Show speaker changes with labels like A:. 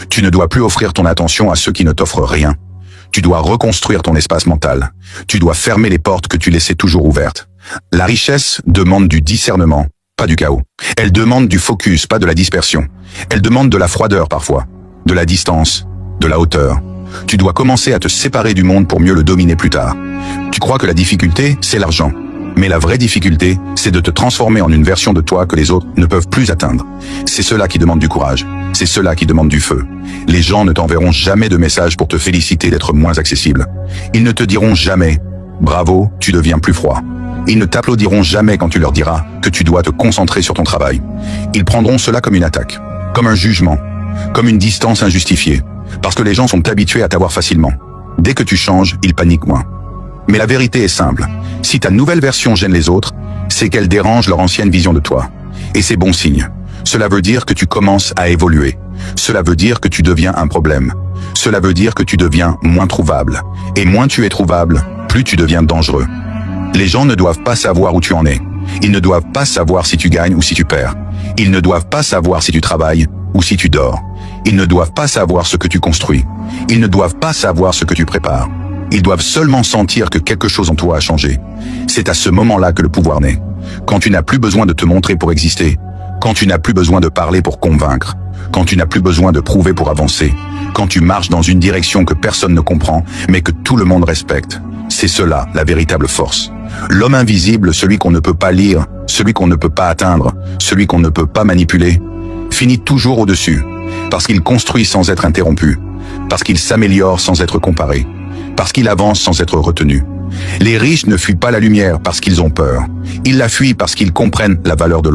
A: Tu ne dois plus offrir ton attention à ceux qui ne t'offrent rien. Tu dois reconstruire ton espace mental. Tu dois fermer les portes que tu laissais toujours ouvertes. La richesse demande du discernement, pas du chaos. Elle demande du focus, pas de la dispersion. Elle demande de la froideur parfois, de la distance, de la hauteur. Tu dois commencer à te séparer du monde pour mieux le dominer plus tard. Tu crois que la difficulté, c'est l'argent. Mais la vraie difficulté, c'est de te transformer en une version de toi que les autres ne peuvent plus atteindre. C'est cela qui demande du courage. C'est cela qui demande du feu. Les gens ne t'enverront jamais de message pour te féliciter d'être moins accessible. Ils ne te diront jamais « Bravo, tu deviens plus froid ». Ils ne t'applaudiront jamais quand tu leur diras que tu dois te concentrer sur ton travail. Ils prendront cela comme une attaque, comme un jugement, comme une distance injustifiée, parce que les gens sont habitués à t'avoir facilement. Dès que tu changes, ils paniquent moins. Mais la vérité est simple. Si ta nouvelle version gêne les autres, c'est qu'elle dérange leur ancienne vision de toi. Et c'est bon signe. Cela veut dire que tu commences à évoluer. Cela veut dire que tu deviens un problème. Cela veut dire que tu deviens moins trouvable. Et moins tu es trouvable, plus tu deviens dangereux. Les gens ne doivent pas savoir où tu en es. Ils ne doivent pas savoir si tu gagnes ou si tu perds. Ils ne doivent pas savoir si tu travailles ou si tu dors. Ils ne doivent pas savoir ce que tu construis. Ils ne doivent pas savoir ce que tu prépares. Ils doivent seulement sentir que quelque chose en toi a changé. C'est à ce moment-là que le pouvoir naît. Quand tu n'as plus besoin de te montrer pour exister. Quand tu n'as plus besoin de parler pour convaincre. Quand tu n'as plus besoin de prouver pour avancer. Quand tu marches dans une direction que personne ne comprend, mais que tout le monde respecte. C'est cela, la véritable force. L'homme invisible, celui qu'on ne peut pas lire, celui qu'on ne peut pas atteindre, celui qu'on ne peut pas manipuler, finit toujours au-dessus. Parce qu'il construit sans être interrompu. Parce qu'il s'améliore sans être comparé. Parce qu'il avance sans être retenu. Les riches ne fuient pas la lumière parce qu'ils ont peur. Ils la fuient parce qu'ils comprennent la valeur de l'ombre.